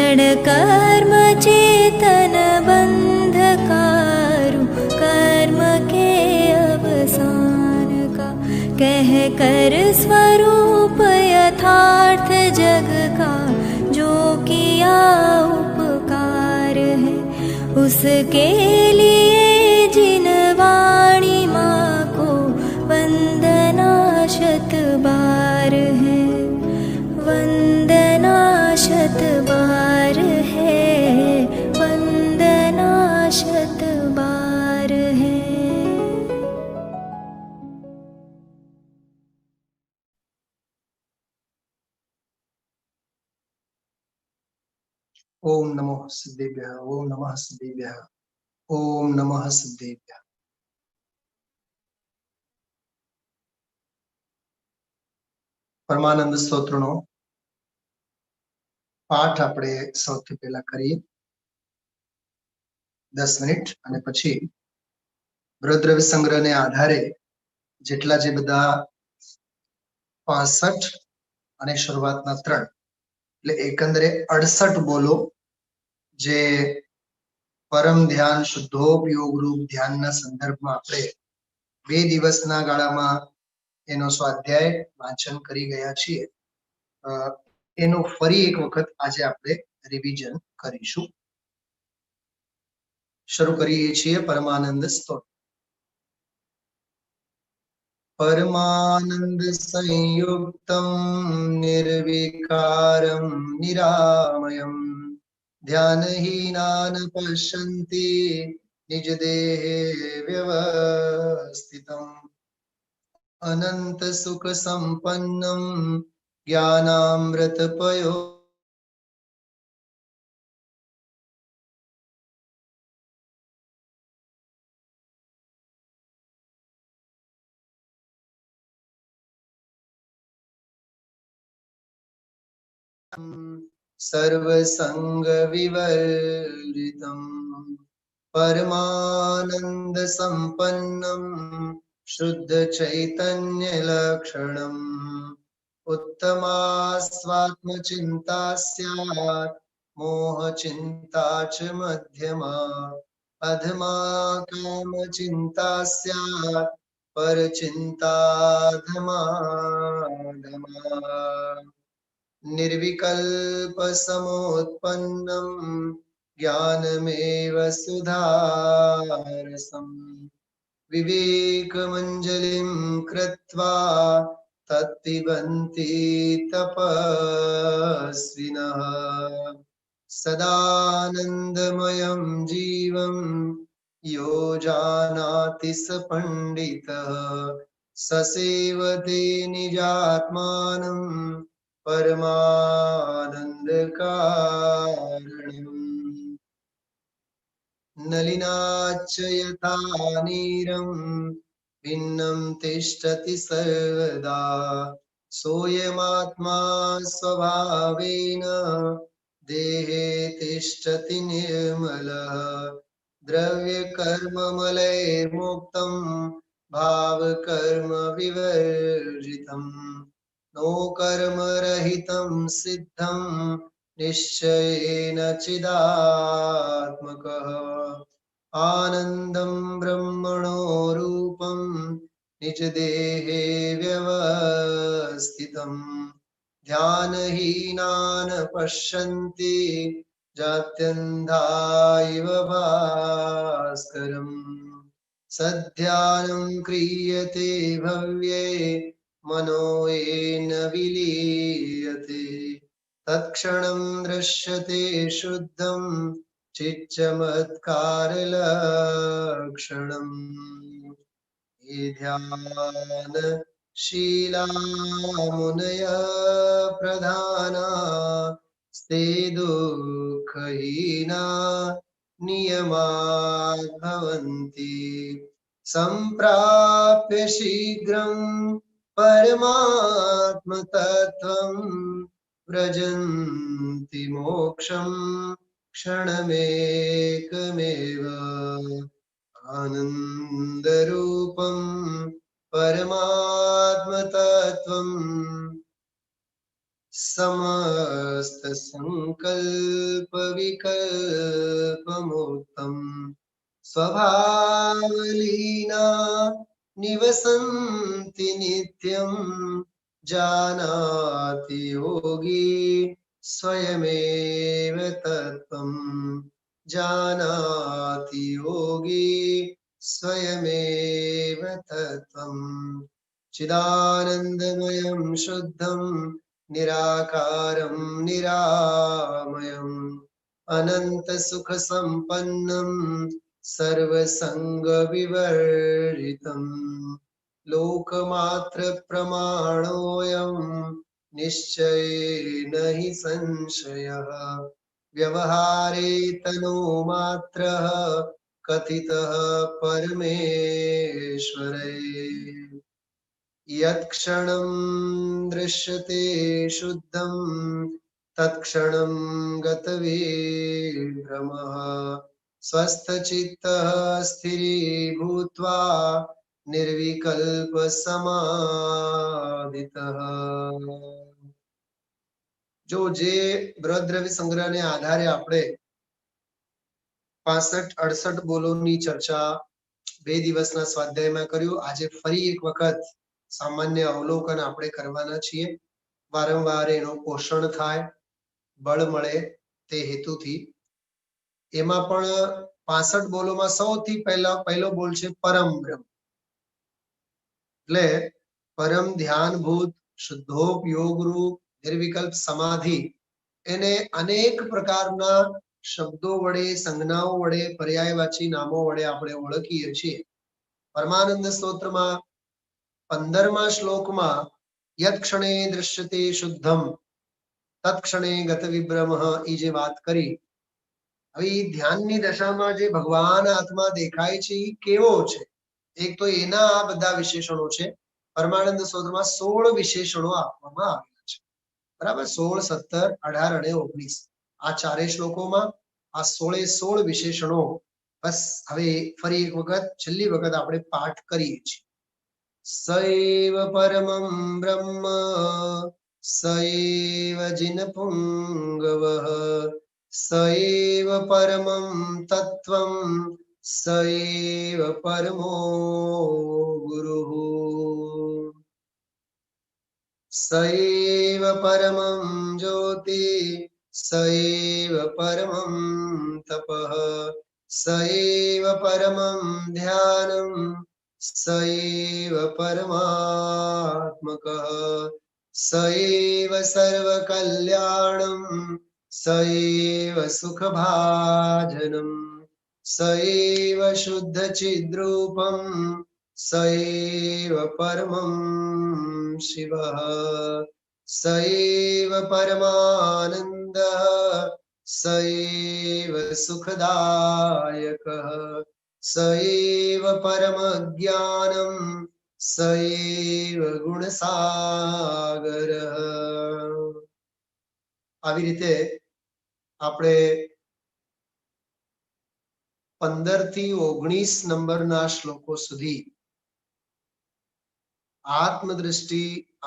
जड़ कर्म चेतन बंधकारु कर्म के अवसान का, कह कर स्वरूप यथार्थ जग का जो किया उपकार है, उसके लिए जिन वाणी माँ को वंदना शत बार है, वंदना शत बार है, वंदना शत बार है। ओम नमः सिद्धेभ्यः, ओम नमः सिद्धेभ्यः, ओम नमः सिद्धेभ्यः। परमानंद स्तोत्रનો પાઠ આપણે સૌથી પહેલા કરીએ 10 મિનિટ, અને પછી બૃહદ્રવ્ય સંગ્રહને આધારે જેટલા જે બધા 65 અને શરૂઆતના 3 એટલે એકંદરે 68 બોલો જે પરમ ધ્યાન શુદ્ધોપયોગ રૂપ ધ્યાનના સંદર્ભમાં આપણે 2 દિવસના ગાળામાં એનો સ્વાધ્યાય વાંચન કરી ગયા છીએ, એનું ફરી એક વખત આજે આપણે રિવિઝન કરીશું। શરૂ કરીએ છીએ પરમાનંદ સ્તોત્ર। परमानंद संयुक्तं निर्विकारं निरामयं ध्यानहीनान् पश्यन्ति निज देहे व्यवस्थितम् अनंत सुख संपन्नं ज्ञानामृतपयो सर्वसंग विवर्जितं परमानंद संपन्नं शुद्ध चैतन्य लक्षणम् उत्तमास्वात्म चिंता स्यात् मोह चिंता च मध्यमा अधमा काम चिंता स्यात् पर चिंता धमा निर्विकल्प समोत्पन्नं ज्ञानमेव सुधारसम् विवेकमञ्जलिं कृत्वा तत्पिबन्ति तपस्विनः सदानन्दमयं जीवं यो जानाति स पण्डितः स सेवते निजात्मानं परमानन्दकारणम् नलिनाच्च यथा नीरं भिन्नं तिष्ठति सर्वदा सोऽयमात्मा स्वभावेन देहे तिष्ठति निर्मलः द्रव्यकर्ममलैर्मुक्तं भावकर्म विवर्जितम् नो कर्मरहितं सिद्धं निश्चयेन चिदात्मकः आनन्दं ब्रह्मणो रूपं निज देहे व्यवस्थितम् ध्यानहीनान् पश्यन्ति जात्यन्धा इव भास्करम् सध्यानं क्रियते भव्ये मनो येन विलीयते तत्क्षणं दृश्यते शुद्धं चिच्चमत्कारलक्षणम् ये ध्यानशीला मुनयः प्रधाना स्ते दुःखहीना नियमात् भवन्ति सम्प्राप्य शीघ्रं परमात्मतत्त्वं व्रजन्ति मोक्षं क्षणमेकमेव आनन्दरूपं परमात्मतत्त्वं समस्त संकल्प विकल्पमुक्तम स्वभावलीना निवसन्ति नित्यं जानाति योगी स्वयमेव तत्त्वं जानाति योगी स्वयमेव तत्त्वं चिदानन्दमयं शुद्धं निराकारं निरामयम् अनन्तसुखसम्पन्नं सर्वसङ्गविवर्जितम् लोकमात्रप्रमाणोऽयं निश्चयेन हि संशयः व्यवहारे तनो मात्रः कथितः परमेश्वरे यत्क्षणं दृश्यते शुद्धं तत्क्षणं गतविभ्रमः स्वस्थचित्तः स्थिरीभूत्वा निर्विकल्प समाधितः जो जे बृहद्रव्य संग्रह ने आधारे આપણે 65-68 બોલોની ચર્ચા બે દિવસના સ્વાધ્યાયમાં કર્યું. આજે ફરી એક વખત સામાન્ય અવલોકન આપણે કરવાના છીએ. વારંવાર એનો પોષણ થાય, બળ મળે તે હેતુથી. એમાં પણ 65 બોલોમાં સૌથી પહેલો બોલ છે પરમ બ્રહ્મ. એટલે પરમ ધ્યાનભૂત શુદ્ધોપયોગ રૂપ નિર્વિકલ્પ સમાધિ એને અનેક પ્રકારના શબ્દો વડે સંજ્ઞાઓ વડે પર્યાયવાચી નામો વડે આપણે ઓળખીએ છીએ. પરમાનંદ સ્તોત્રમાં 15મા શ્લોકમાં યત ક્ષણે દૃશ્યતે શુદ્ધમ તત ક્ષણે ગત વિભ્રમઃ એ જે વાત કરી, હવે એ ધ્યાનની દશામાં જે ભગવાન આત્મા દેખાય છે એ કેવો છે? એક તો એના આ બધા વિશેષણો છે. પરમાનંદ સ્તોત્રમાં 16 વિશેષણો આપવામાં આવેલા છે. બરાબર, 16, 17, 18 અને 19 આ ચારેય શ્લોકોમાં આ 16 વિશેષણો બસ હવે ફરી એક વખત છેલ્લી વખત આપણે પાઠ કરીએ છીએ. સૈવ પરમં બ્રહ્મ સૈવ જિન પુંગવઃ સૈવ પરમં તત્વં સૈવ પરમો ગુરુઃ સૈવ પરમં જ્યોતિ સૈવ પરમં તપઃ સૈવ પરમં ધ્યાનં સૈવ પરમાત્મકઃ સૈવ સર્વકલ્યાણં સૈવ સુખભાજનં સૈવ શુદ્ધચિદ્રૂપં સૈવ પરમં શિવઃ સૈવ પરમાનંદઃ સૈવ સુખદાયકઃ સૈવ પરમજ્ઞાનં સૈવ ગુણસાગરઃ. આવી રીતે આપણે 15 થી 19 નંબરના શ્લોકો સુધી આત્મદ્રષ્ટિ,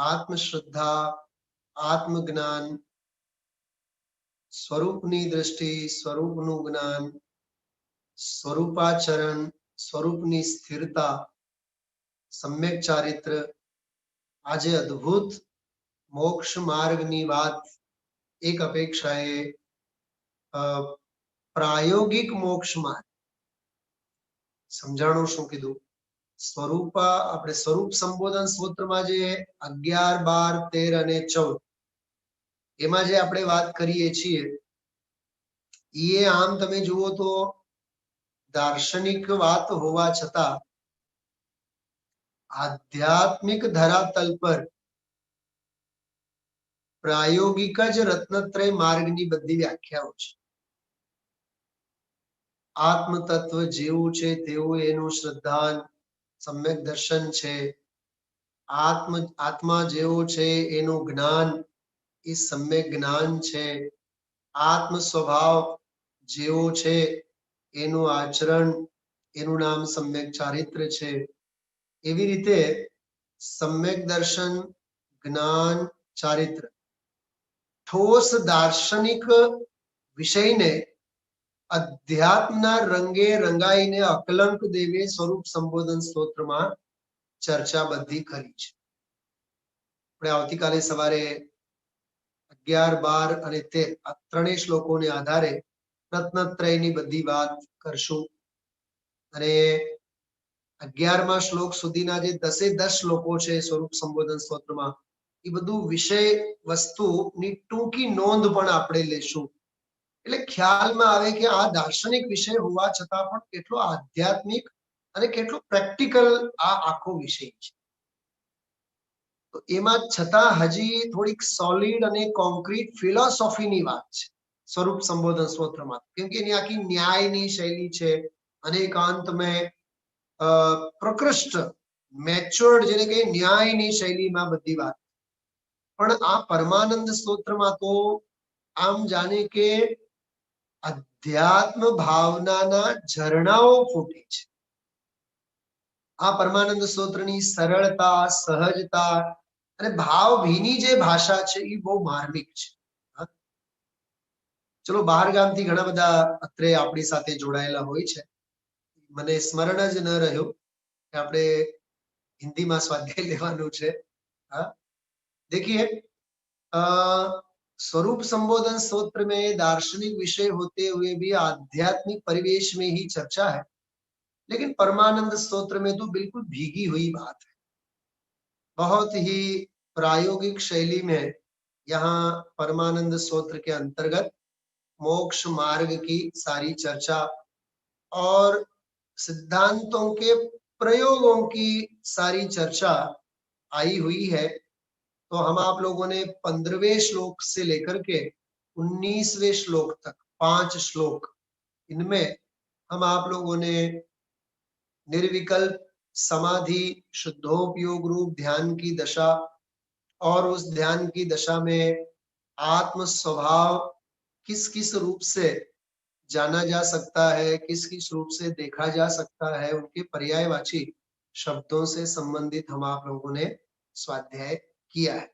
આત્મશ્રદ્ધા, આત્મજ્ઞાન, સ્વરૂપની દ્રષ્ટિ, સ્વરૂપનું જ્ઞાન, સ્વરૂપાચરણ, સ્વરૂપની સ્થિરતા, સમ્યક ચારિત્ર, આજે અદ્ભુત મોક્ષ માર્ગની વાત એક અપેક્ષાએ પ્રાયોગિક મોક્ષ માર્ગ. સમજાણું શું કીધું? સ્વરૂપા આપણે સ્વરૂપ સંબોધન સ્તોત્રમાં જે 11, 12, 13 અને 14 એમાં જે આપણે વાત કરીએ છીએ એ આમ તમે જુઓ તો દાર્શનિક વાત હોવા છતાં આધ્યાત્મિક ધરાતલ પર પ્રાયોગિક જ રત્નત્રય માર્ગની બધી વ્યાખ્યાઓ છે. આત્મ તત્વ જેવું છે તેવું એનું શ્રદ્ધાન સમ્યક દર્શન છે. આત્મા જેવો છે એનું જ્ઞાન એ સમ્યક જ્ઞાન છે. આત્મ સ્વભાવ જેવો છે એનું આચરણ એનું નામ સમ્યક ચારિત્ર છે. એવી રીતે સમ્યક દર્શન, જ્ઞાન, ચારિત્ર ठोस दार्शनिक વિષયને અધ્યાત્મના રંગે રંગાઈને અકલંક દેવે સ્વરૂપ સંબોધન સ્તોત્રમાં ચર્ચાબદ્ધી કરી છે. આપણે આવતીકાલે સવારે 11, 12 અને 13 આ ત્રણેય શ્લોકોને આધારે રત્નત્રયની બધી વાત કરશું. અને 11મા શ્લોક સુધીના જે 10 શ્લોકો છે સ્વરૂપ સંબોધન સ્તોત્રમાં, એ બધું વિષય વસ્તુની ટૂંકી નોંધ પણ આપણે લેશું. એટલે ખ્યાલમાં આવે કે આ દાર્શનિક વિષય હોવા છતાં પણ કેટલો આધ્યાત્મિક અને કેટલો પ્રેક્ટિકલ આ આખો વિષય છે. તો એમાં છતાં હજી થોડીક સોલિડ અને કોન્ક્રીટ ફિલોસોફીની વાત છે સ્વરૂપ સંબોધન સ્તોત્રમાં, કેમ કે એની આખી ન્યાયની શૈલી છે, અનેકાંતમય પ્રકૃષ્ટ મેચ્યોર્ડ જેને કે ન્યાયની શૈલીમાં બધી વાત. પણ આ પરમાનંદ સ્તોત્રમાં તો આમ જાણે કે અધ્યાત્મ ભાવનાના ઝરણાઓ ફૂટે છે. આ પરમાનંદ સ્તોત્રની સરળતા, સહજતા અને ભાવભીની જે ભાષા છે એ બહુ માર્મિક છે. ચલો, બહાર ગામથી ઘણા બધા અત્રે આપણી સાથે જોડાયેલા હોય છે. મને સ્મરણ જ ન રહ્યું કે આપણે હિન્દીમાં સ્વાધ્યાય લેવાનું છે. હા, देखिए स्वरूप संबोधन स्तोत्र में दार्शनिक विषय होते हुए भी आध्यात्मिक परिवेश में ही चर्चा है, लेकिन परमानंद स्तोत्र में तो बिल्कुल भीगी हुई बात है. बहुत ही प्रायोगिक शैली में यहाँ परमानंद स्तोत्र के अंतर्गत मोक्ष मार्ग की सारी चर्चा और सिद्धांतों के प्रयोगों की सारी चर्चा आई हुई है. तो हम आप लोगों ने 15वें श्लोक से लेकर के 19वें श्लोक तक 5 श्लोक, इनमें हम आप लोगों ने निर्विकल्प समाधि, शुद्धोपयोग रूप ध्यान की दशा और उस ध्यान की दशा में आत्म स्वभाव किस किस रूप से जाना जा सकता है, किस किस रूप से देखा जा सकता है, उनके पर्यायवाची शब्दों से संबंधित हम आप लोगों ने स्वाध्याय किया है.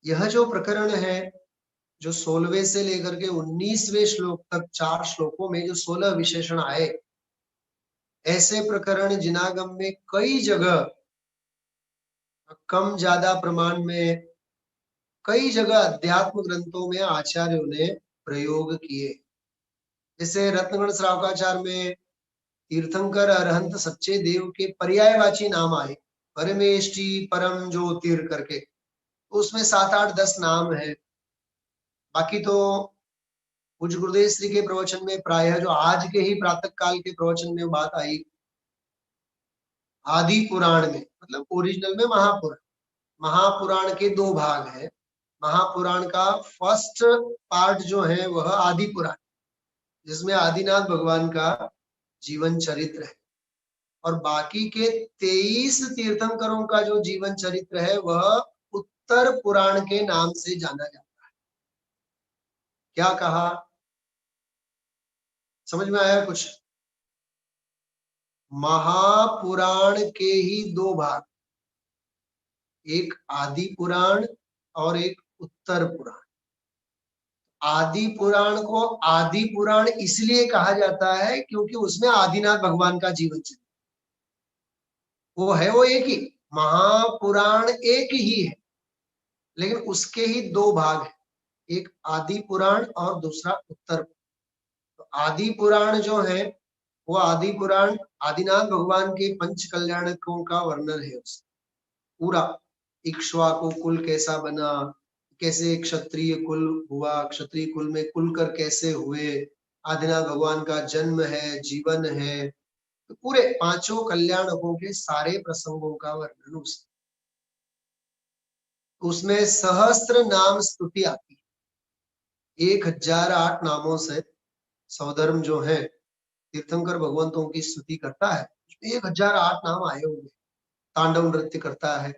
यह जो प्रकरण है, जो 16वें से लेकर के 19वें श्लोक तक 4 श्लोकों में जो 16 विशेषण आए, ऐसे प्रकरण जिनागम में कई जगह कम ज्यादा प्रमाण में कई जगह अध्यात्म ग्रंथों में आचार्यों ने प्रयोग किए. जैसे रत्नगण श्रावकाचार में तीर्थंकर अरहंत सच्चे देव के पर्यायवाची नाम आए, परमेष्टि, परम ज्योतिर करके, उसमें 7, 8, 10 नाम है. बाकी तो पूज्य गुरुदेव श्री के प्रवचन में प्रायः जो आज के ही प्रातः काल के प्रवचन में बात आई, आदि पुराण में, मतलब ओरिजिनल में महापुराण, महापुराण के 2 भाग है. महापुराण का फर्स्ट पार्ट जो है वह आदि पुराण, जिसमें आदिनाथ भगवान का जीवन चरित्र है, और बाकी के 23 तीर्थंकरों का जो जीवन चरित्र है वह उत्तर पुराण के नाम से जाना जाता है. क्या कहा, समझ में आया कुछ? महापुराण के ही 2 भाग, एक आदि पुराण और एक उत्तर पुराण. आदि पुराण को आदि पुराण इसलिए कहा जाता है क्योंकि उसमें आदिनाथ भगवान का जीवन चरित्र वो है, वो एक ही महापुराण एक ही है, लेकिन उसके ही 2 भाग हैं, एक आदि पुराण और दूसरा उत्तर. तो आदि पुराण जो है वो आदि पुराण आदिनाथ भगवान के पंच कल्याणकों का वर्णन है. उसमें पूरा इक्ष्वाकु कुल कैसा बना, कैसे क्षत्रिय कुल हुआ, क्षत्रिय कुल में कुलकर कैसे हुए, आदिनाथ भगवान का जन्म है, जीवन है, तो पूरे 5 कल्याणकों के सारे प्रसंगों का वर्णन उसमें सहस्त्र नाम स्तुति आती है. 1008 नामों से सौधर्म जो है तीर्थंकर भगवंतों की स्तुति करता है. 1008 नाम आए होंगे. तांडव नृत्य करता है,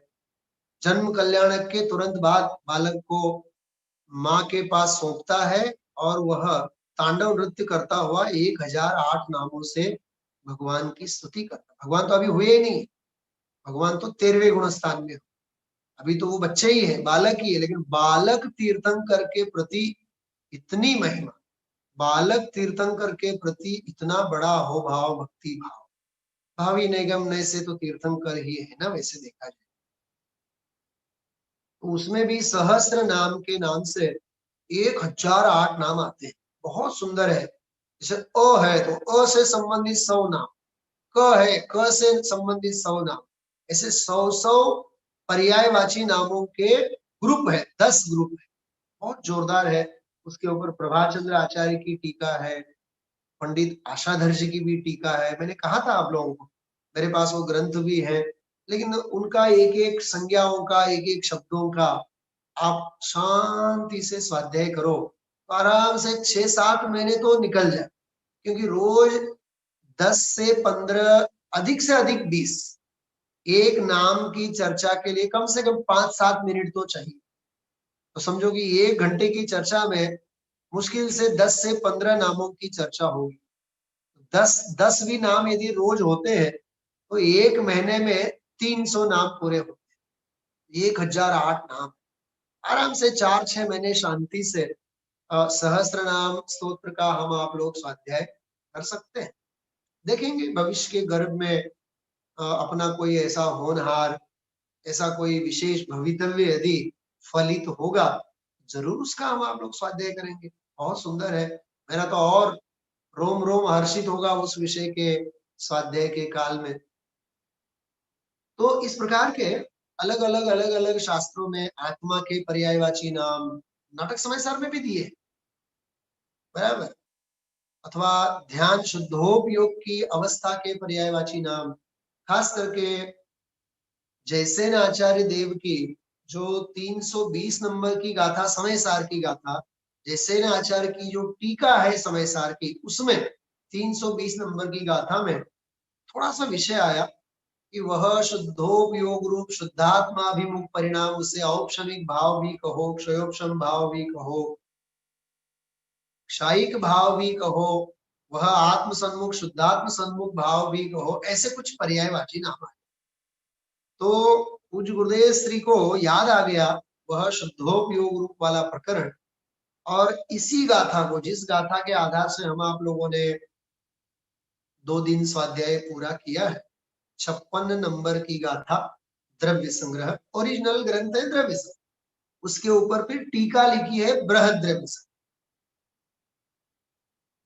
जन्म कल्याणक के तुरंत बाद बालक को माँ के पास सौंपता है और वह तांडव नृत्य करता हुआ 1008 नामों से भगवान की स्तुति करता. भगवान तो अभी हुए ही नहीं, भगवान तो 13वें गुण स्थान में. अभी तो वो बच्चे ही है, बालक ही है, लेकिन बालक तीर्थंकर के प्रति इतनी महिमा, बालक तीर्थंकर के प्रति इतना बड़ा हो भाव, भक्ति भाव। भावी निगम ने से तो तीर्थंकर ही है ना वैसे देखा जाए तो। उसमें भी सहस्त्र नाम के नाम से 1008 नाम आते हैं, बहुत सुंदर है। जैसे अ है तो अ से संबंधित 100 नाम, क है क से संबंधित 100 नाम, ऐसे 100 पर्यायवाची नामों के ग्रुप है, 10 ग्रुप है, बहुत जोरदार है। उसके ऊपर प्रभाचंद्र आचार्य की टीका है, पंडित आशाधर जी की भी टीका है। मैंने कहा था आप लोगों को, मेरे पास वो ग्रंथ भी है, लेकिन उनका एक एक संज्ञाओं का, एक एक शब्दों का आप शांति से स्वाध्याय करो तो आराम से 6-7 महीने तो निकल जाए, क्योंकि रोज 10 से 15, अधिक से अधिक 20 एक नाम की चर्चा के लिए कम से कम 5-7 मिनट तो चाहिए। तो समझो कि 1 घंटे की चर्चा में मुश्किल से 10 से 15 नामों की चर्चा होगी। 10 भी नाम यदि रोज होते हैं तो 1 महीने में 300 नाम पूरे होते हैं, 1008 नाम। आराम से 4-6 महीने शांति से सहस्त्र नाम स्तोत्र का हम आप लोग स्वाध्याय कर सकते हैं। देखेंगे भविष्य के गर्भ में अपना कोई ऐसा होनहार, ऐसा कोई विशेष भवितव्य यदि फलित होगा, जरूर उसका हम आप लोग स्वाध्याय करेंगे। बहुत सुंदर है, मेरा तो और रोम रोम हर्षित होगा उस विषय के स्वाध्याय के काल में। तो इस प्रकार के अलग अलग शास्त्रों में आत्मा के पर्यायवाची नाम नाटक समयसार में भी दिए, बराबर, अथवा ध्यान शुद्धोपयोग की अवस्था के पर्यायवाची नाम, खास करके जयसेन आचार्य देव की जो 320 नंबर की गाथा समयसार की गाथा, जयसेन आचार्य की जो टीका है समयसार की, उसमें 320 नंबर की गाथा में थोड़ा सा विषय आया कि वह शुद्धोपयोग रूप शुद्धात्माभिमुख परिणाम, उसे औपशमिक भाव भी कहो, क्षयोपशम भाव भी कहो, क्षायिक भाव भी कहो, वह आत्म सन्मुख शुद्धात्म सन्मुख भाव भी कहो, ऐसे कुछ पर्यायवाची नाम है। तो पूज्य गुरुदेव श्री को याद आ गया वह शुद्धोपयोग रूप वाला प्रकरण, और इसी गाथा को, जिस गाथा के आधार से हम आप लोगों ने 2 दिन स्वाध्याय पूरा किया है, 56 नंबर की गाथा, द्रव्य संग्रह, ओरिजिनल ग्रंथ है द्रव्य संग्रह, उसके ऊपर फिर टीका लिखी है बृहद द्रव्य संग्रह।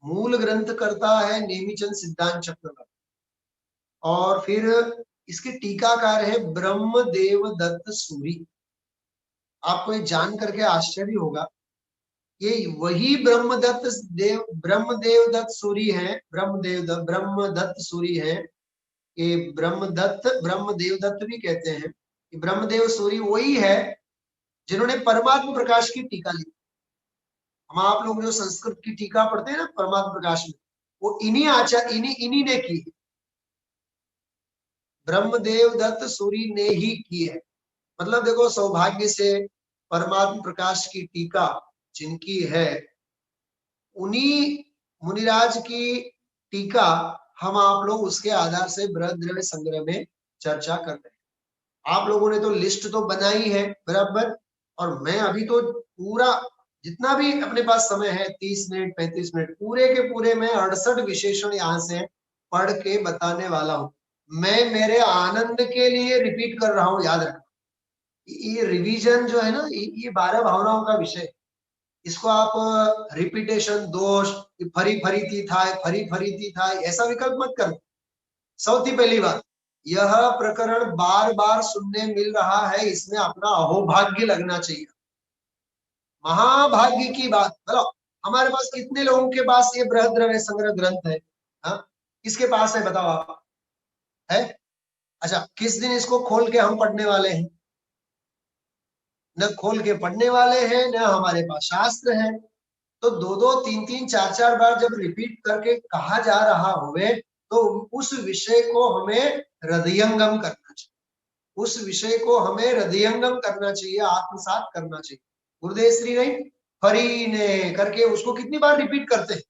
मूल ग्रंथ करता है नेमिचंद सिद्धांत चक्रवर्ती, और फिर इसके टीकाकार है ब्रह्मदेव दत्त सूरी। आपको ये जान करके आश्चर्य होगा, ये वही ब्रह्मदेव दत्त सूरी है, ब्रह्म दत्त सूरी है। ये ब्रह्मदेव दत्त भी कहते हैं। कि ब्रह्मदेव सूरी वही है जिन्होंने परमात्म प्रकाश की टीका लिखी। हम आप लोग जो संस्कृत की टीका पढ़ते हैं ना परमात्म प्रकाश में, वो इन्हीं ने की है, ब्रह्मदेव दत्त सूरी ने ही की है। मतलब देखो, सौभाग्य से परमात्म प्रकाश की टीका जिनकी है, उन्हीं मुनिराज की टीका हम आप लोग उसके आधार से बृहद द्रव्य संग्रह में चर्चा कर रहे हैं। आप लोगों ने तो लिस्ट तो बनाई है बराबर, और मैं अभी तो पूरा जितना भी अपने पास समय है 30 मिनट 35 मिनट पूरे के पूरे मैं 68 विशेषण यहाँ से पढ़ के बताने वाला हूँ। मैं मेरे आनंद के लिए रिपीट कर रहा हूँ, याद रखना। ये रिवीजन जो है ना, ये 12 भावनाओं का विषय, इसको आप रिपीटेशन दोष, फरी फरीती था ऐसा विकल्प मत करो। सौथी पहली बात, यह प्रकरण बार बार सुनने मिल रहा है, इसमें अपना अहोभाग्य लगना चाहिए, महाभाग्य की बात। बोलो, हमारे पास कितने लोगों के पास ये बृहद द्रव्य संग्रह ग्रंथ है? हाँ, किसके पास है बताओ आप? है? अच्छा, किस दिन इसको खोल के हम पढ़ने वाले हैं? न खोल के पढ़ने वाले हैं, न हमारे पास शास्त्र है। तो 2-2, 3-3, 4-4 बार जब रिपीट करके कहा जा रहा होवे, तो उस विषय को हमें हृदयंगम करना चाहिए, उस विषय को हमें हृदयंगम करना चाहिए, आत्मसात करना चाहिए। गुरुदेव श्री नहीं हरि ने करके उसको कितनी बार रिपीट करते हैं?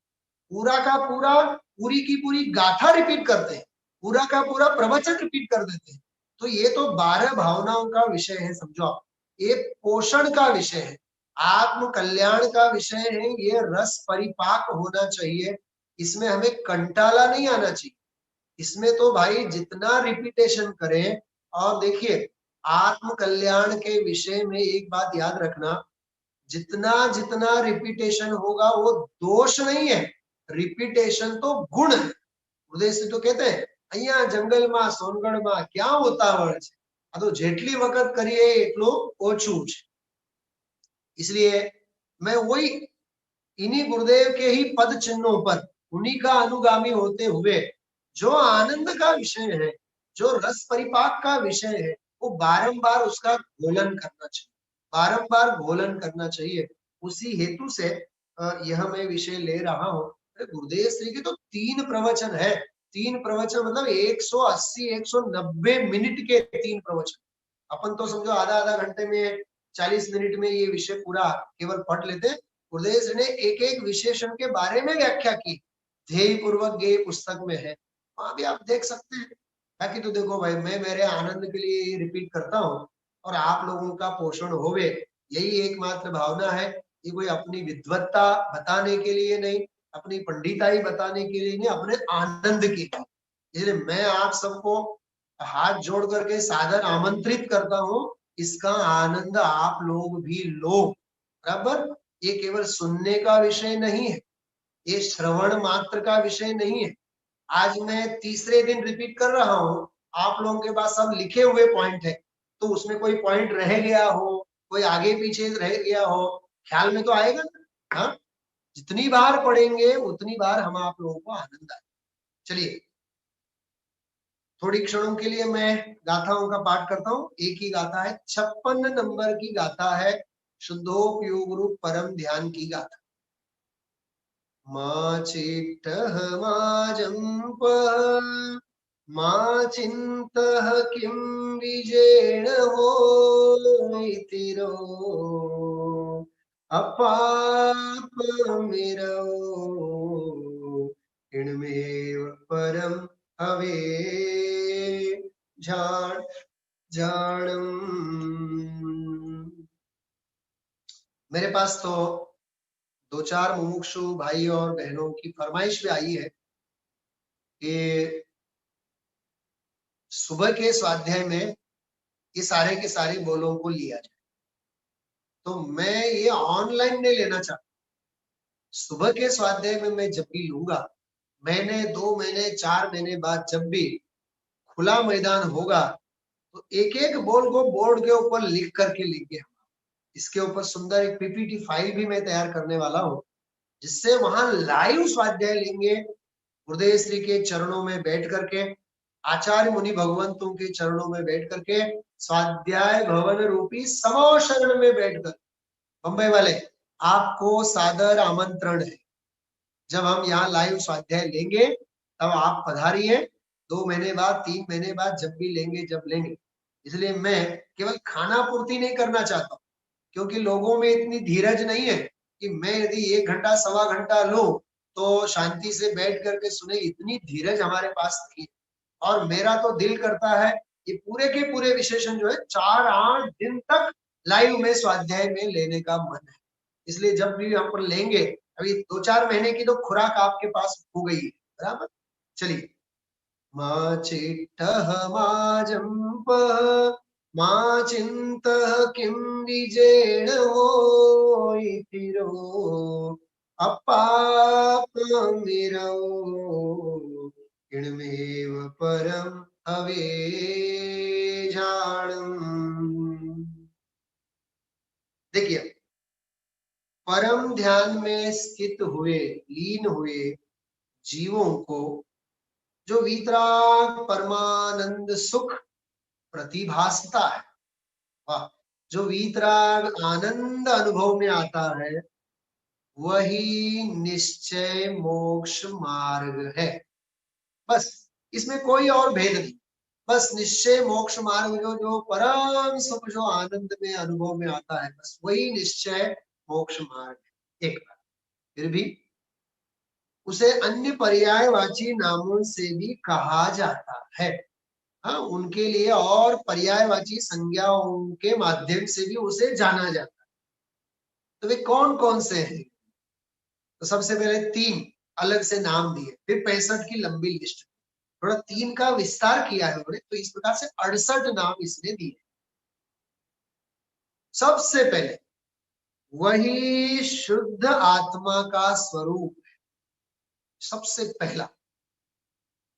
पूरा का पूरा, पूरी की पूरी गाथा रिपीट करते हैं, पूरा का पूरा प्रवचन रिपीट कर देते हैं। तो ये तो 12 भावनाओं का विषय है, समझो आप। ये पोषण का विषय है, आत्म कल्याण का विषय है, ये रस परिपाक होना चाहिए। इसमें हमें कंटाला नहीं आना चाहिए। इसमें तो भाई जितना रिपीटेशन करें। और देखिए, आत्म कल्याण के विषय में एक बात याद रखना, जितना जितना रिपीटेशन होगा वो दोष नहीं है, रिपीटेशन तो गुण है। उदय तो कहते हैं અહીંયા જંગલમાં સોનગઢમાં ક્યાં ઉતાવળ છે, આ તો જેટલી વખત કરીએ એટલું ઓછું છે। इसलिए मैं वही इन्हीं गुरुदेव के ही पद चिन्हों पर, उन्हीं का अनुगामी होते हुए जो आनंद का विषय है, जो रस परिपाक का विषय है, वो बारंबार उसका घोलन करना चाहिए, बारंबार घोलन करना चाहिए। उसी हेतु से यह मैं विषय ले रहा हूँ। गुरुदेव श्री के तो 3 प्रवचन है, 3 प्रवचन मतलब 180 190 मिनट के 3 प्रवचन। अपन तो समझो आधा आधा घंटे में 40 मिनट में ये विषय पूरा केवल पढ़ लेते। गुरुदेव जी ने एक एक विशेषण के बारे में व्याख्या की, ध्येय पूर्वक ये पुस्तक में है, वहां भी आप देख सकते हैं। बाकी तो देखो भाई, मैं मेरे आनंद के लिए रिपीट करता हूँ और आप लोगों का पोषण होवे, यही एकमात्र भावना है। ये कोई अपनी विद्वत्ता बताने के लिए नहीं, अपनी पंडिताई बताने के लिए नहीं, अपने आनंद के लिए। इसलिए मैं आप सबको हाथ जोड़ करके सादर आमंत्रित करता हूँ, इसका आनंद आप लोग भी लो, बराबर। ये केवल सुनने का विषय नहीं है, ये श्रवण मात्र का विषय नहीं है। आज मैं तीसरे दिन रिपीट कर रहा हूँ, आप लोगों के पास सब लिखे हुए पॉइंट है, तो उसमें कोई पॉइंट रह गया हो, कोई आगे पीछे रह गया हो, ख्याल में तो आएगा ना। हाँ, जितनी बार पढ़ेंगे उतनी बार हम आप लोगों को आनंद आए। चलिए, थोड़ी क्षणों के लिए मैं गाथाओं का पाठ करता हूँ। एक ही गाथा है, 56 नंबर की गाथा है, शुद्धोपयोग रूप परम ध्यान की गाथा। मा चिट्टः मा जम्पः मा चिन्तः किं विजेण होइतिरो अपापमिरो इण्मेव परम हवे जानम्। मेरे पास तो 2-4 मुमुक्षु भाई और बहनों की फरमाइश भी आई है कि सुबह के स्वाध्याय में ये सारे के सारे बोलों को लिया जाए। तो मैं ये ऑनलाइन नहीं लेना चाहता। सुबह के स्वाध्याय में मैं जब भी लूंगा, महीने 2 महीने 4 महीने बाद जब भी खुला मैदान होगा, तो एक एक बोल को बोर्ड के ऊपर लिख करके लिखेंगे। इसके ऊपर सुंदर एक पीपीटी फाइल भी मैं तैयार करने वाला हूँ, जिससे वहां लाइव स्वाध्याय लेंगे, गुरुदेव श्री के चरणों में बैठ करके, आचार्य मुनि भगवंतों के चरणों में बैठ करके, स्वाध्याय भवन रूपी समो शरण में बैठकर। बम्बई वाले, आपको सादर आमंत्रण है, जब हम यहाँ लाइव स्वाध्याय लेंगे तब आप पधारिए। 2 महीने बाद 3 महीने बाद जब भी लेंगे, जब लेंगे। इसलिए मैं केवल खाना पूर्ति नहीं करना चाहता, क्योंकि लोगों में इतनी धीरज नहीं है कि मैं यदि 1 घंटा 1.25 घंटा लूं तो शांति से बैठ करके सुने, इतनी धीरज हमारे पास नहीं है। और मेरा तो दिल करता है ये पूरे के पूरे विशेषण जो है 4-8 दिन तक लाइव में स्वाध्याय में लेने का मन है। इसलिए जब भी हम लेंगे, अभी 2-4 महीने की तो खुराक आपके पास हो गई है, बराबर। चलिए, मा चिट्टः मा जम्पः मा चिन्तः किं विजेण होइतिरो अपापमिरो इण्मेव परम हवे जानम्। देखिए, परम ध्यान में स्थित हुए, लीन हुए जीवों को जो वीतराग परमानंद सुख प्रतिभासता है, वाह, जो वीतराग आनंद अनुभव में आता है, वही निश्चय मोक्ष मार्ग है। बस, इसमें कोई और भेद नहीं। बस निश्चय मोक्ष मार्ग जो परम सुख जो आनंद में अनुभव में आता है, बस वही निश्चय मोक्ष मार्ग है। एक बार फिर भी उसे अन्य पर्यायवाची नामों से भी कहा जाता है। हाँ, उनके लिए और पर्यायवाची संज्ञाओं के माध्यम से भी उसे जाना जाता है। तो वे कौन कौन से हैं? तो सबसे पहले 3 अलग से नाम दिए, फिर 65 की लंबी लिस्ट, थोड़ा 3 का विस्तार किया है उन्होंने, तो इस प्रकार से 68 नाम इसने दिए। सबसे पहले वही शुद्ध आत्मा का स्वरूप है, सबसे पहला।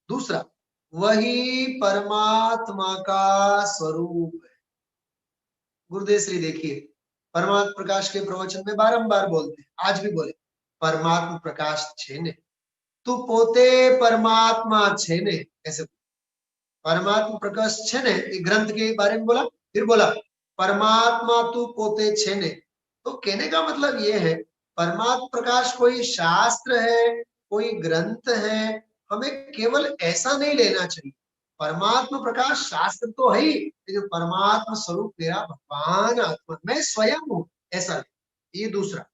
दूसरा, वही परमात्मा का स्वरूप है। गुरुदेव श्री देखिए, परमात्मा प्रकाश के प्रवचन में बारंबार बोलते हैं, आज भी बोले, परमात्मा प्रकाश छे ने, तू पोते परमात्मा छे ने। ऐसे परमात्मा प्रकाश छे ने, एक ग्रंथ के बारे में बोला, फिर बोला परमात्मा तू पोते छे ने। तो कहने का मतलब ये है, परमात्मा प्रकाश कोई शास्त्र है, कोई ग्रंथ है, हमें केवल ऐसा नहीं लेना चाहिए। परमात्मा प्रकाश शास्त्र तो है ही, लेकिन परमात्मा स्वरूप मेरा भगवान आत्मा, मैं स्वयं हूं, ऐसा। ये दूसरा।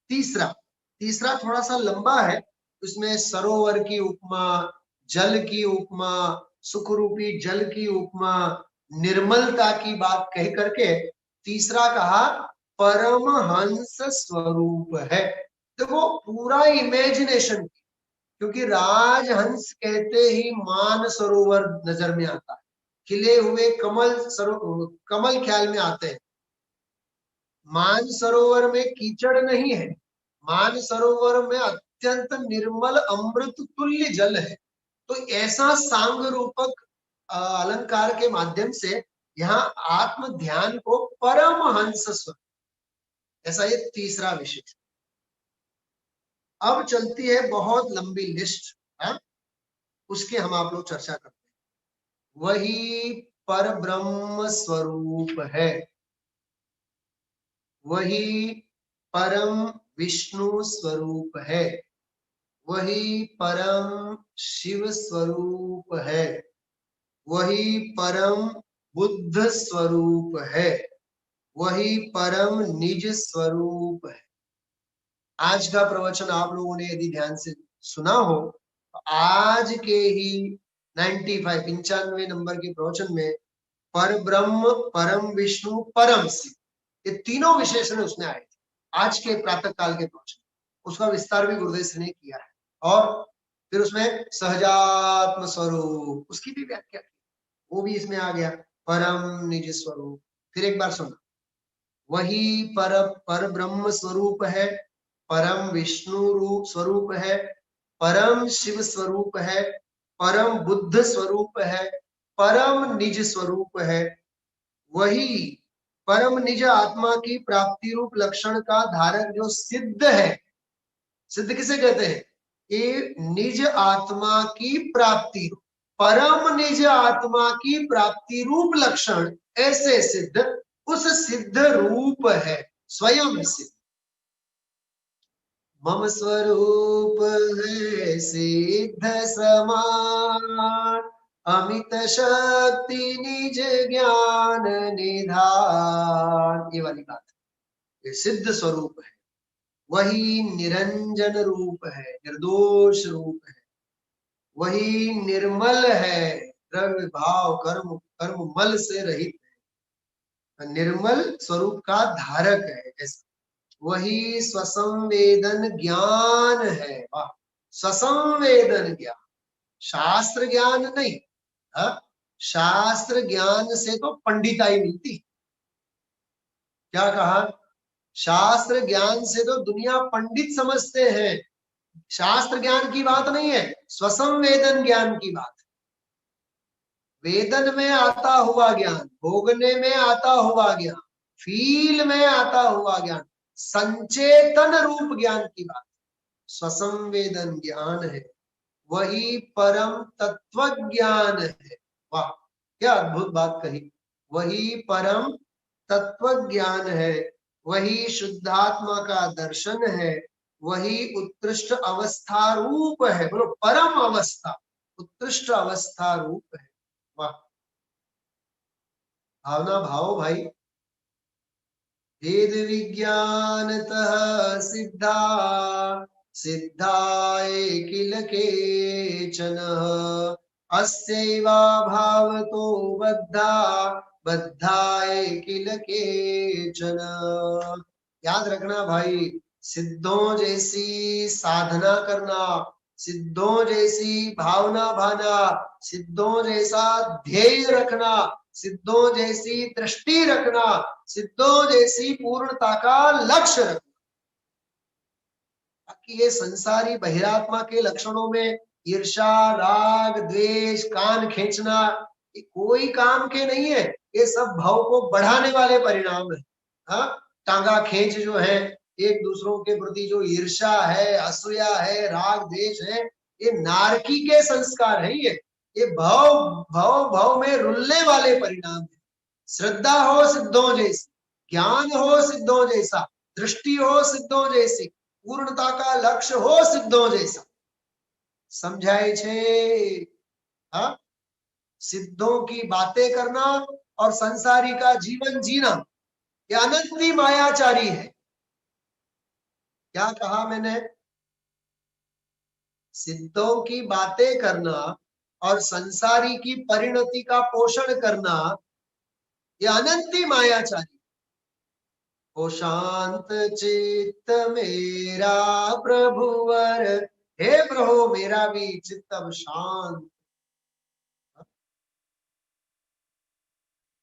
तीसरा, तीसरा थोड़ा सा लंबा है, उसमें सरोवर की उपमा, जल की उपमा, सुख रूपी जल की उपमा, निर्मलता की बात कह करके तीसरा कहा परमहंस स्वरूप है। देखो पूरा इमेजिनेशन, क्योंकि राजहंस कहते ही मान सरोवर नजर में आता है, खिले हुए कमल कमल ख्याल में आते हैं। मान सरोवर में कीचड़ नहीं है, मान सरोवर में अत्यंत निर्मल अमृत तुल्य जल है। तो ऐसा सांग रूपक अलंकार के माध्यम से यहाँ आत्म ध्यान को परमहंस स्वरूप, ऐसा ये तीसरा विशेष। अब चलती है बहुत लंबी लिस्ट, है? उसके हम आप लोग चर्चा करते हैं। वही पर ब्रह्म स्वरूप है, वही परम विष्णु स्वरूप है, वही परम शिव स्वरूप है, वही परम बुद्ध स्वरूप है, वही परम निज स्वरूप है। आज का प्रवचन आप लोगों ने यदि ध्यान से सुना हो, तो आज के ही 95 नंबर के प्रवचन में पर ब्रह्म, परम विष्णु, परम शिव, ये तीनों विशेषण उसमें आए थे। आज के प्रातः काल के प्रवचन उसका विस्तार भी गुरुदेव ने किया है, और फिर उसमें सहजात्म स्वरूप उसकी भी व्याख्या की, वो भी इसमें आ गया, परम निज स्वरूप। फिर एक बार सुना, वही पर ब्रह्म स्वरूप है, परम विष्णु रूप स्वरूप है, परम शिव स्वरूप है, परम बुद्ध स्वरूप है, परम निज स्वरूप है, वही परम निज आत्मा की प्राप्ति रूप लक्षण का धारक जो सिद्ध है। सिद्ध किसे कहते हैं? ये निज आत्मा की प्राप्ति, परम निज आत्मा की प्राप्ति रूप लक्षण ऐसे सिद्ध, उस सिद्ध रूप है स्वयं सिद्ध। मम स्वरूप है सिद्ध समान, अमित शक्ति निज ज्ञान निधान। ये वाली बात है, ये सिद्ध स्वरूप है, वही निरंजन रूप है, निर्दोष रूप है, वही निर्मल है, द्रव्य भाव कर्म कर्म मल से रहित है, निर्मल स्वरूप का धारक है। ऐसा वही स्वसंवेदन ज्ञान है। वाह, स्वसंवेदन ज्ञान, शास्त्र ज्ञान नहीं। हा? शास्त्र ज्ञान से तो पंडिताई मिलती, क्या कहा? शास्त्र ज्ञान से तो दुनिया पंडित समझते हैं, शास्त्र ज्ञान की बात नहीं है, स्वसंवेदन ज्ञान की बात है। वेदन में आता हुआ ज्ञान, भोगने में आता हुआ ज्ञान, फील में आता हुआ ज्ञान, संचेतन रूप ज्ञान की बात, स्वसंवेदन ज्ञान है, वही परम तत्व ज्ञान है। वाह, क्या अद्भुत बात कही, वही परम तत्व ज्ञान है, वही शुद्धात्मा का दर्शन है, वही उत्कृष्ट अवस्था रूप है। बोलो, परम अवस्था, उत्कृष्ट अवस्था रूप है। वाह, भावना भाव भाई। वेद विज्ञानतः सिद्धा, सिद्धाय किल केचन, अस्यैवा भावतो बद्धा बद्धाए किल केचन। याद रखना भाई, सिद्धों जैसी साधना करना, सिद्धों जैसी भावना भाना, सिद्धों जैसा ध्येय रखना, सिद्धों जैसी दृष्टि रखना, सिद्धों जैसी पूर्णता का लक्ष्य रखना। कि ये संसारी बहिरात्मा के लक्षणों में ईर्षा, राग, द्वेष, कान खींचना, ये कोई काम के नहीं है। ये सब भाव को बढ़ाने वाले परिणाम है। हाँ, टांगा खींच जो है, एक दूसरों के प्रति जो ईर्षा है, असूया है, राग द्वेष है, ये नारकी के संस्कार है। ये भाव भाव भाव में रुलने वाले परिणाम है। श्रद्धा हो सिद्धों जैसी, ज्ञान हो सिद्धों जैसा, दृष्टि हो सिद्धों जैसी, पूर्णता का लक्ष्य हो सिद्धों जैसा। समझाए छे? हाँ, सिद्धों की बातें करना और संसारी का जीवन जीना, ये अनंती मायाचारी है। क्या कहा मैंने? सिद्धों की बातें करना और संसारी की परिणति का पोषण करना, ये अनंती मायाचारी। ओ शांत चित्त मेरा प्रभुवर, हे प्रभु मेरा भी चित्त अब शांत।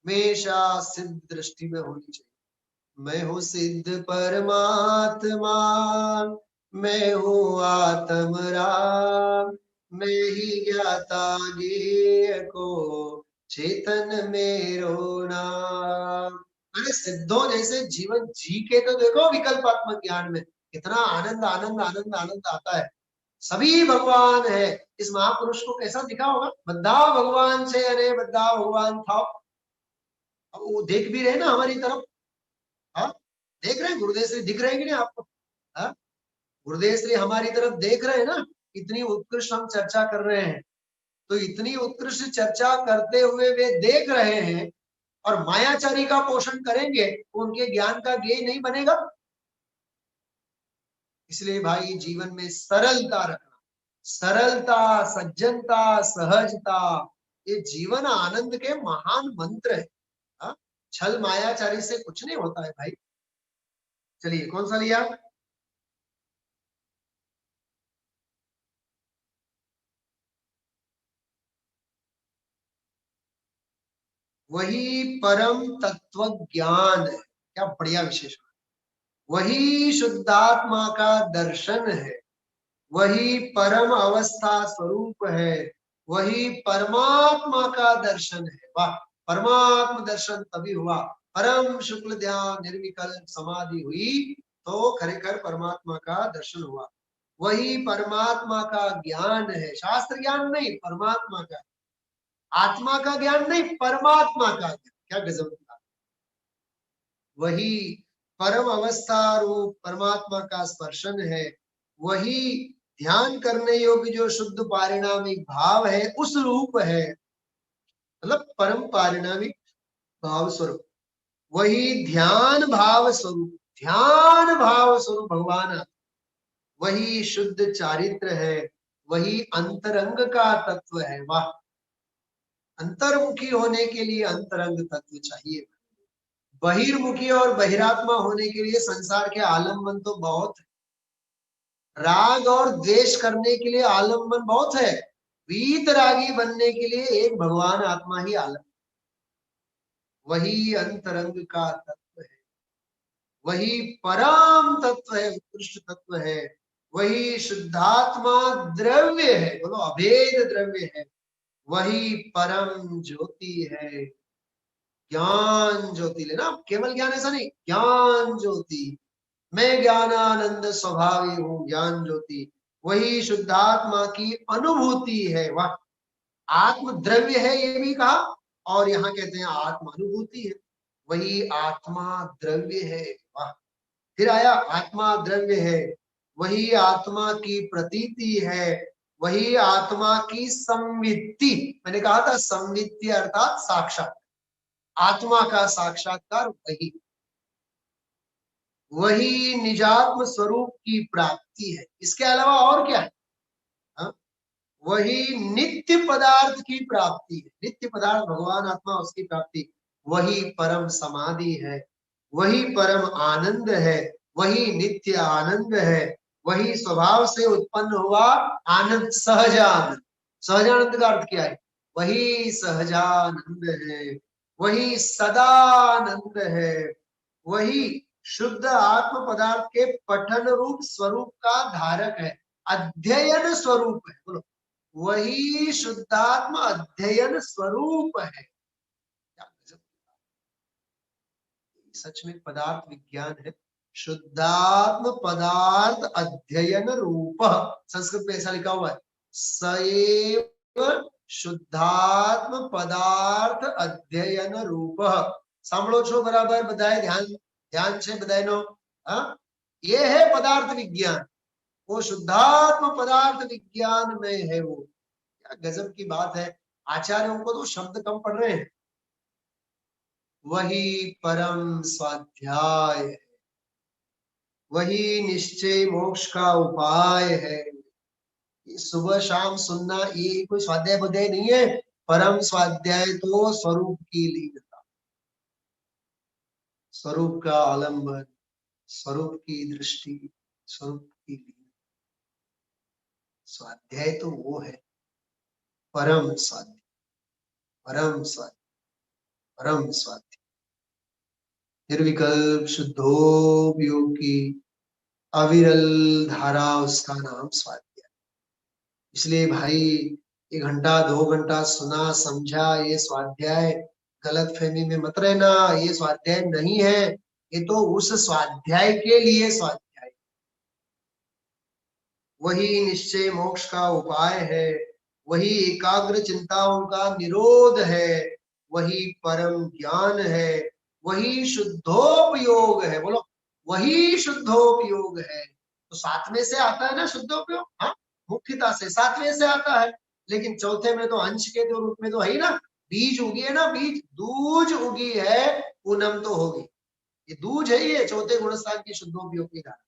हमेशा सिद्ध दृष्टि में होनी चाहिए। मैं हूँ सिद्ध परमात्मा, मैं हूँ आत्म राम, मैं ही ज्ञाता ज्ञेय को चेतन मेरो नाम। अरे सिद्धों जैसे जीवन जी के तो देखो विकल्पात्मक ज्ञान में कितना आनंद आनंद आनंद आनंद आता है। सभी भगवान है। इस महापुरुष को कैसा दिखा होगा? बद्धा भगवान से, अरे बद्धा भगवान था। अब वो देख भी रहे ना हमारी तरफ। हाँ, देख रहे हैं गुरुदेव श्री दिख रहे हैं कि नहीं आपको? हाँ, गुरुदेव श्री हमारी तरफ देख रहे हैं ना। इतनी उत्कृष्ट हम चर्चा कर रहे हैं, तो इतनी उत्कृष्ट चर्चा करते हुए वे देख रहे हैं और मायाचारी का पोषण करेंगे तो उनके ज्ञान का ज्ञेय नहीं बनेगा। इसलिए भाई जीवन में सरलता रखना, सरलता, सज्जनता, सहजता, ये जीवन आनंद के महान मंत्र है। हाँ? छल मायाचारी से कुछ नहीं होता है भाई। चलिए कौन सा लिया? वही परम तत्व ज्ञान है। क्या बढ़िया विशेषण। वही शुद्धात्मा का दर्शन है, वही परम अवस्था स्वरूप है, वही परमात्मा का दर्शन है। वाह, परमात्मा दर्शन तभी हुआ, परम शुक्ल ध्यान निर्विकल्प समाधि हुई तो खरेखर परमात्मा का दर्शन हुआ। वही परमात्मा का ज्ञान है, शास्त्र ज्ञान नहीं, परमात्मा का, आत्मा का ज्ञान नहीं, परमात्मा का ज्ञान। क्या गजब था। वही परम अवस्था रूप परमात्मा का स्पर्शन है, वही ध्यान करने योग्य जो शुद्ध पारिणामिक भाव है उस रूप है, मतलब परम पारिणामिक भाव स्वरूप। वही ध्यान भाव स्वरूप, ध्यान भाव स्वरूप भगवान, वही शुद्ध चारित्र है, वही अंतरंग का तत्व है। वाह, अंतर्मुखी होने के लिए अंतरंग तत्व चाहिए। बहिर्मुखी और बहिरात्मा होने के लिए संसार के आलम्बन तो बहुत है। राग और द्वेष करने के लिए आलम्बन बहुत है, वीतरागी बनने के लिए एक भगवान आत्मा ही आलम्बन। वही अंतरंग का तत्व है, वही परम तत्व है, उत्कृष्ट तत्व है, वही शुद्धात्मा द्रव्य है, बोलो अभेद द्रव्य है, वही परम ज्योति है। ज्ञान ज्योति लेना, केवल ज्ञान ऐसा नहीं, ज्ञान ज्योति। मैं ज्ञानानंद स्वभावी हूँ, ज्ञान ज्योति, वही शुद्धात्मा की अनुभूति है। वाह, आत्म द्रव्य है ये भी कहा, और यहाँ कहते हैं आत्मा अनुभूति है, वही आत्मा द्रव्य है। वाह, फिर आया आत्मा द्रव्य है, वही आत्मा की प्रतीति है, वही आत्मा की संवित्ति। मैंने कहा था संवित्ति अर्थात साक्षात, आत्मा का साक्षात्कार वही, वही निजात्म स्वरूप की प्राप्ति है। इसके अलावा और क्या है? हा? वही नित्य पदार्थ की प्राप्ति है। नित्य पदार्थ भगवान आत्मा, उसकी प्राप्ति वही परम समाधि है, वही परम आनंद है, वही नित्य आनंद है, वही स्वभाव से उत्पन्न हुआ आनंद, सहजानंद। सहजानंद का अर्थ क्या है? वही सहजानंद है, वही सदानंद है, वही शुद्ध आत्म पदार्थ के पठन रूप स्वरूप का धारक है, अध्ययन स्वरूप है। बोलो, वही शुद्धात्म अध्ययन स्वरूप है। सच में पदार्थ विज्ञान है, शुद्धात्म पदार्थ अध्ययन रूप। संस्कृत में ऐसा लिखा हुआ है, सएव शुद्धात्म पदार्थ अध्ययन रूप। सांभळो छो बराबर बधाए? ध्यान ध्यान से बधाए नो। ये है पदार्थ विज्ञान, वो शुद्धात्म पदार्थ विज्ञान में है। वो क्या गजब की बात है। आचार्यों को तो शब्द कम पढ़ रहे हैं। वही परम स्वाध्याय है, वही निश्चय मोक्ष का उपाय है। सुबह शाम सुनना ये कोई स्वाध्याय बुध्याय नहीं है। परम स्वाध्याय तो स्वरूप की लीनता, स्वरूप का आलंबन, स्वरूप की दृष्टि, स्वरूप की लीन। स्वाध्याय तो वो है परम स्वाध्याय, परम स्वाध्याय, परम स्वाध्याय। निर्विकल्प शुद्धोपयोगी अविरल धारा, उसका नाम स्वाध्याय। इसलिए भाई 1 घंटा 2 घंटा सुना समझा, ये स्वाध्याय गलत फहमी में मत रहना। ये स्वाध्याय नहीं है, ये तो उस स्वाध्याय के लिए स्वाध्याय। वही निश्चय मोक्ष का उपाय है, वही एकाग्र चिंताओं का निरोध है, वही परम ज्ञान है, वही शुद्धोपयोग है। बोलो, वही शुद्धोपयोग है। तो 7वें से आता है ना शुद्धोपयोग। हाँ, मुख्यता से 7वें से आता है, लेकिन चौथे में तो अंश के तो रूप में तो है ही ना। बीज उगी है ना, बीज दूज उगी है, पूनम तो होगी। ये दूज है, ये चौथे गुणस्थान की शुद्धोपयोग की धारा।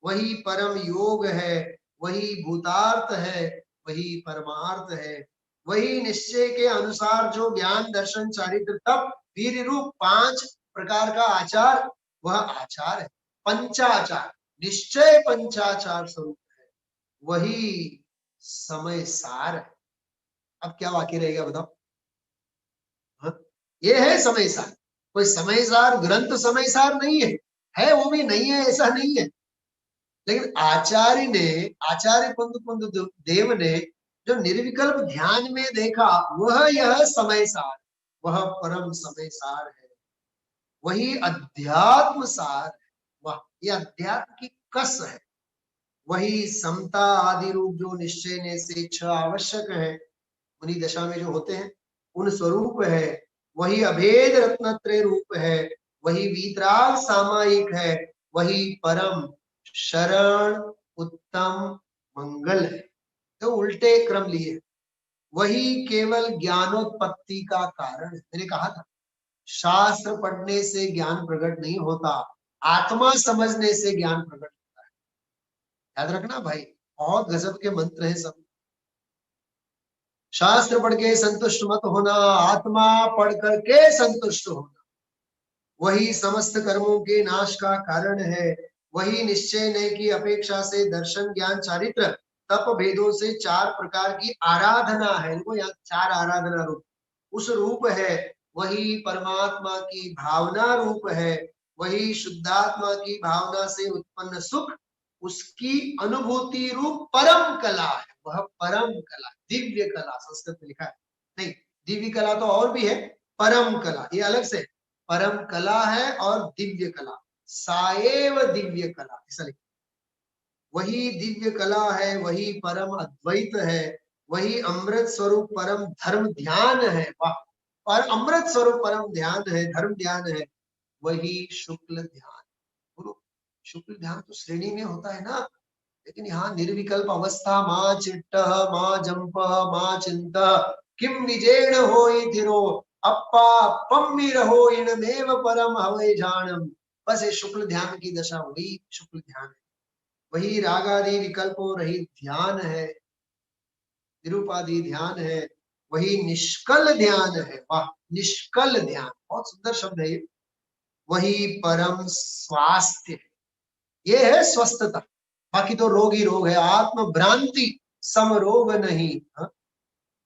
वही परम योग है, वही भूतार्थ है, वही परमार्थ है, वही निश्चय के अनुसार जो ज्ञान दर्शन चारित्र तप वीर रूप 5 प्रकार का आचार, वह आचार है। पंचाचार, निश्चय पंचाचार स्वरूप है, वही समय सार है। अब क्या बाकी रहेगा बताओ? ये है समय सार। कोई समय सार ग्रंथ समय सार नहीं है वो भी नहीं है, ऐसा नहीं है। लेकिन आचार्य ने, आचार्य कुंद देव ने जो निर्विकल्प ध्यान में देखा, वह यह समय सार, वह परम समय सार है, वही अध्यात्म सार है। वह ये अध्यात्म की कस है, वही समता आदि रूप जो निश्चय ने से 6 आवश्यक है, उन्हीं दशा में जो होते हैं उन स्वरूप है, वही अभेद रत्नत्रय रूप है, वही वीतराग सामायिक है, वही परम शरण उत्तम मंगल है। तो उल्टे क्रम लिए, वही केवल ज्ञानोत्पत्ति का कारण है। मैंने कहा था शास्त्र पढ़ने से ज्ञान प्रकट नहीं होता, आत्मा समझने से ज्ञान प्रकट होता है। याद रखना भाई, बहुत गजब के मंत्र है सब। शास्त्र पढ़ के संतुष्ट मत होना, आत्मा पढ़ करके संतुष्ट होना। वही समस्त कर्मों के नाश का कारण है, वही निश्चय ने की अपेक्षा से दर्शन ज्ञान चारित्र तप भेदों से 4 प्रकार की आराधना है। इनको यहाँ 4 आराधना रूप, उस रूप है। वही परमात्मा की भावना रूप है, वही शुद्धात्मा की भावना से उत्पन्न सुख, उसकी अनुभूति रूप परम कला है। वह परम कला, दिव्य कला संस्कृत में लिखा है। नहीं, दिव्य कला तो और भी है, परम कला ये अलग से। परम कला है और दिव्य कला, साएव दिव्य कला ऐसा लिखा। वही दिव्य कला है, वही परम अद्वैत है, वही अमृत स्वरूप परम धर्म ध्यान है। वाह, और अमृत स्वरूप परम ध्यान है, धर्म ध्यान है, वही शुक्ल ध्यान। बोलो, शुक्ल ध्यान तो श्रेणी में होता है ना, लेकिन यहाँ निर्विकल्प अवस्था माँ चिट्ट माँ जंप माँ चिंत किम विजेण होई थिरो अप्पा पम्मी रहो इनमेव परम हवै जानम। बस ये शुक्ल ध्यान की दशा, वही शुक्ल ध्यान है, वही रागादि विकल्पों रहित ध्यान है। निरुपाधि ध्यान है, वही निष्कल ध्यान है। वाह, निष्कल ध्यान, बहुत सुंदर शब्द है ये। वही परम स्वास्थ्य है, ये है स्वस्थता। बाकी तो रोग ही रोग है, आत्म भ्रांति सम रोग नहीं। हा?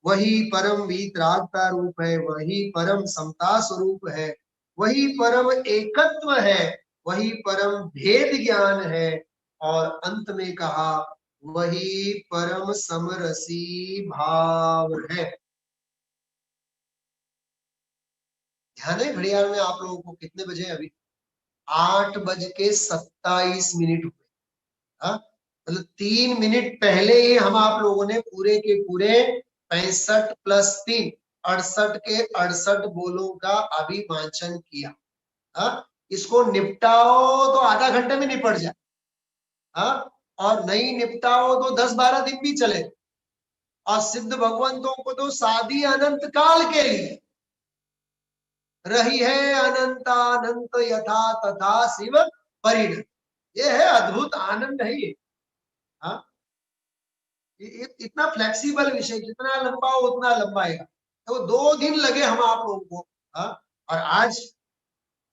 वही परम वीतरागता रूप है, वही परम समता स्वरूप है, वही परम एकत्व है, वही परम भेद ज्ञान है, और अंत में कहा वही परम समरसी भाव है। ध्यान है घड़ियाल में आप लोगों को कितने बजे? अभी 8:27 हुए। हाँ, मतलब 3 मिनट पहले ही हम आप लोगों ने पूरे के पूरे 65 + 3 68 के 68 बोलों का अभिवाचन किया। हाँ, इसको निपटाओ तो आधा घंटे में निपट जाए। हाँ, और नहीं निपटाओ तो 10-12 दिन भी चले। और सिद्ध भगवंतों को तो शादी अनंत काल के लिए रही है, अनंतानंत यथा तथा शिव परिणत। ये है अद्भुत आनंद है ये। हाँ, इतना फ्लेक्सिबल विषय, जितना लंबा हो उतना लंबाएगा। तो 2 दिन लगे हम आप लोगों को। हाँ, और आज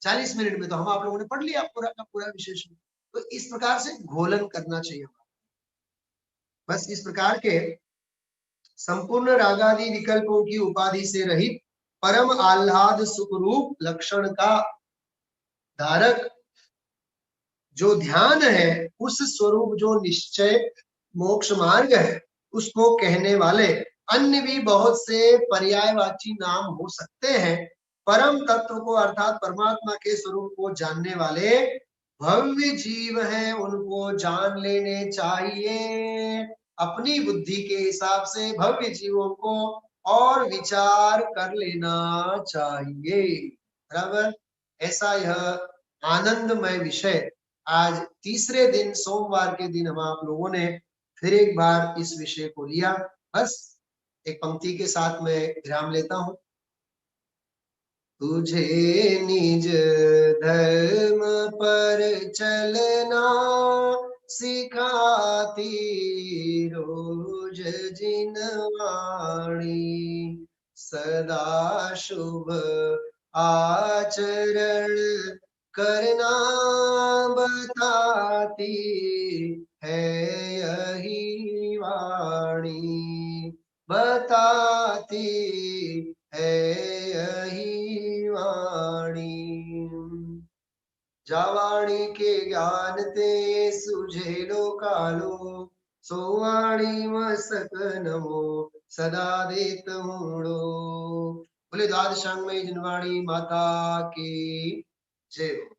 40 मिनट में तो हम आप लोगों ने पढ़ लिया पूरा का पूरा विशेष। तो इस प्रकार से घोलन करना चाहिए। बस इस प्रकार के संपूर्ण रागादि विकल्पों की उपाधि से रहित परम आह्लाद सुख रूप लक्षण का धारक जो ध्यान है, उस स्वरूप जो निश्चय मोक्ष मार्ग है, उसको कहने वाले अन्य भी बहुत से पर्यायवाची नाम हो सकते हैं। परम तत्व को अर्थात परमात्मा के स्वरूप को जानने वाले भव्य जीव हैं, उनको जान लेने चाहिए। अपनी बुद्धि के हिसाब से भव्य जीवों को और विचार कर लेना चाहिए। बराबर, ऐसा यह आनंदमय विषय आज तीसरे दिन सोमवार के दिन हम आप लोगों ने फिर एक बार इस विषय को लिया। बस एक पंक्ति के साथ मैं विराम लेता हूं। तुझे निज धर्म पर चलना सिखाती रोज जिनवाणी, सदा शुभ आचरण करना बताती है यही वाणी, बताती है यही वाणी। जावाणी के ज्ञान ते सुझेलो कालो, सोवाणी मस्तक नमो सदा देत मूड़ो। बोले द्वादशांगमयी जिनवाणी माता की जय हो।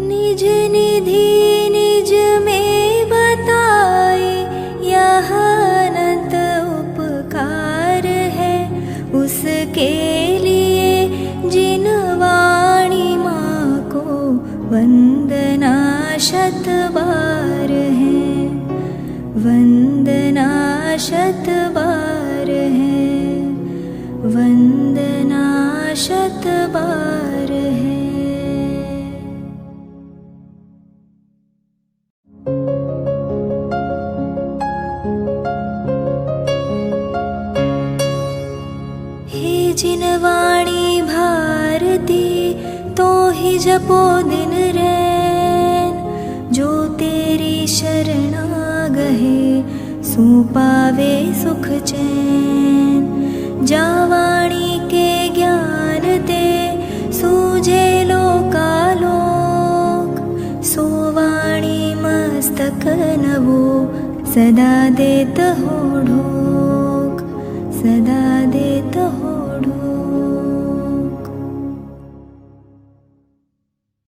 निज निधि निज में बताए, यह अनंत उपकार है उसके लिए जिन वाणी माँ को वंदना शत बार है, वंदना शत बार है, वंदना शत बार है। हे जिनवाणी भारती तो ही जपो दिन रैन, जो तेरी शरणा गहे सो पावे सुख चैन। जावाणी के ज्ञान ते सूझे लोकालोक, सोवाणी मस्तक नवो सदा देत हो ढोक, सदा देत हो